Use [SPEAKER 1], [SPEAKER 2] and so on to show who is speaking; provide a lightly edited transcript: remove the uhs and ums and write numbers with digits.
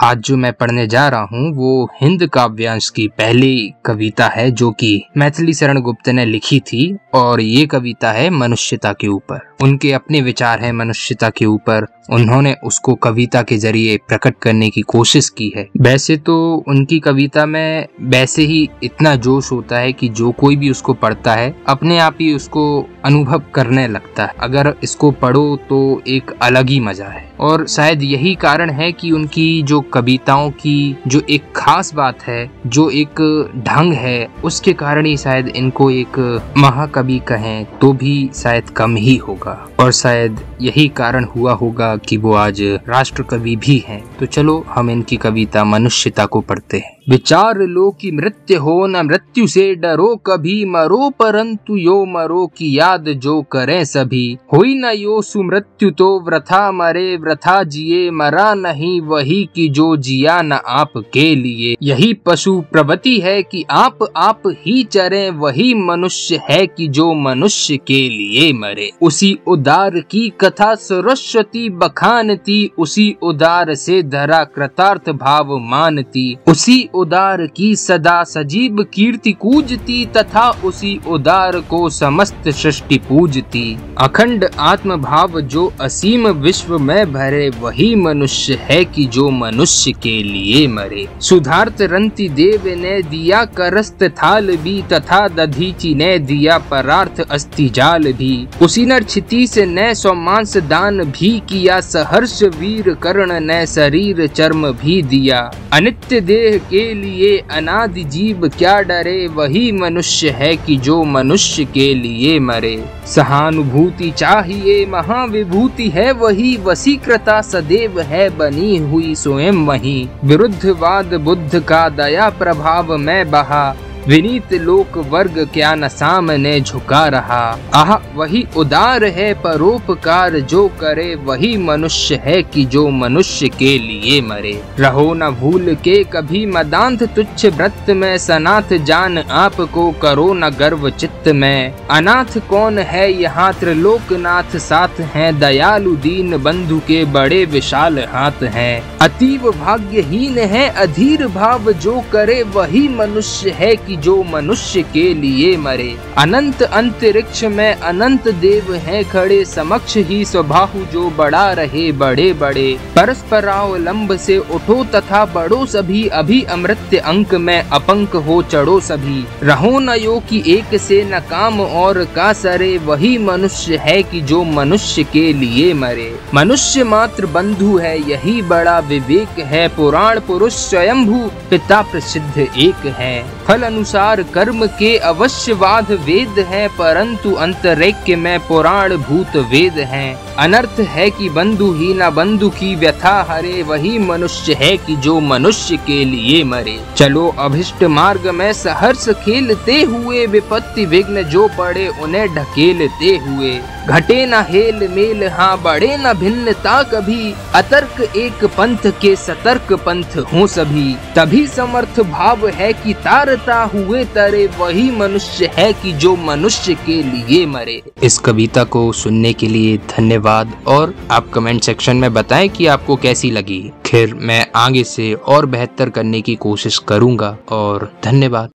[SPEAKER 1] आज जो मैं पढ़ने जा रहा हूँ वो हिंद काव्यांश की पहली कविता है जो कि मैथिली शरण गुप्त ने लिखी थी और ये कविता है मनुष्यता के ऊपर। उनके अपने विचार हैं मनुष्यता के ऊपर, उन्होंने उसको कविता के जरिए प्रकट करने की कोशिश की है। वैसे तो उनकी कविता में वैसे ही इतना जोश होता है कि जो कोई भी उसको पढ़ता है अपने आप ही उसको अनुभव करने लगता है। अगर इसको पढ़ो तो एक अलग ही मजा है और शायद यही कारण है कि उनकी जो कविताओं की जो एक खास बात है, जो एक ढंग है, उसके कारण ही शायद इनको एक महाकवि कहें तो भी शायद कम ही होगा और शायद यही कारण हुआ होगा कि वो आज राष्ट्र कवि भी हैं। तो चलो हम इनकी कविता मनुष्यता को पढ़ते हैं। विचार लो कि मृत्यु हो न मृत्यु से डरो, कभी मरो परंतु यो मरो की याद जो करें सभी। होई न यो सुमृत्यु तो वृथा मरे, वृथा जिए मरा नहीं वही की जो जिया न आपके लिए। यही पशु प्रवृत्ति है कि आप ही चरे, वही मनुष्य है कि जो मनुष्य के लिए मरे। उसी उदार की कथा सरस्वती बखानती, उसी उदार से धरा कृतार्थ भाव मानती। उसी उदार की सदा सजीव कीर्ति कूजती, तथा उसी उदार को समस्त सृष्टि पूजती। अखंड आत्म भाव जो असीम विश्व में भरे, वही मनुष्य है कि जो मनुष्य के लिए मरे। सुधार्थ रंति देव ने दिया करस्त थाल भी, तथा दधीचि ने दिया परार्थ अस्थि जाल भी। उसी नर क्षितिज ने स्वमांस दान भी किया, सहर्ष वीर कर्ण ने शरीर चर्म भी दिया। अनित्य देह के लिए अनादि जीव क्या डरे, वही मनुष्य है कि जो मनुष्य के लिए मरे। सहानुभूति चाहिए महाविभूति है वही, वशीकृता सदैव है बनी हुई स्वयं वही। विरुद्धवाद बुद्ध का दया प्रभाव में बहा, विनीत लोक वर्ग क्या न सामने झुका रहा। आह वही उदार है परोपकार जो करे, वही मनुष्य है कि जो मनुष्य के लिए मरे। रहो न भूल के कभी मदांत तुच्छ व्रत में, सनाथ जान आपको करो न गर्व चित्त में। अनाथ कौन है यहाँ त्रिलोकनाथ साथ हैं, दयालु दीन बंधु के बड़े विशाल हाथ हैं। अतीव भाग्यहीन है अधीर भाव जो करे, वही मनुष्य है कि जो मनुष्य के लिए मरे। अनंत अंतरिक्ष में अनंत देव हैं खड़े, समक्ष ही स्वबाहु जो बड़ा रहे बड़े बड़े। परस्परावलंब से उठो तथा बढ़ो सभी, अभी अमृत अंक में अपंक हो चढ़ो सभी। रहो न यो कि एक से न काम और का सरे, वही मनुष्य है कि जो मनुष्य के लिए मरे। मनुष्य मात्र बंधु है यही बड़ा विवेक है, पुराण पुरुष स्वयंभू पिता प्रसिद्ध एक है। फल अनुसार कर्म के अवश्यवाद वेद है, परंतु अंतरिक्ष में पुराण भूत वेद हैं। अनर्थ है कि बंधु ही न बंधु की व्यथा हरे, वही मनुष्य है कि जो मनुष्य के लिए मरे। चलो अभिष्ट मार्ग में सहर्ष खेलते हुए, विपत्ति विघ्न जो पड़े उन्हें ढकेलते हुए। घटे न हेल मेल हाँ बढ़े न भिन्नता कभी, अतर्क एक पंथ के सतर्क पंथ हो सभी। तभी समर्थ भाव है कि तारता हुए तरे, वही मनुष्य है कि जो मनुष्य के लिए मरे। इस कविता को सुनने के लिए धन्यवाद और आप कमेंट सेक्शन में बताएं कि आपको कैसी लगी। खैर मैं आगे से और बेहतर करने की कोशिश करूंगा और धन्यवाद।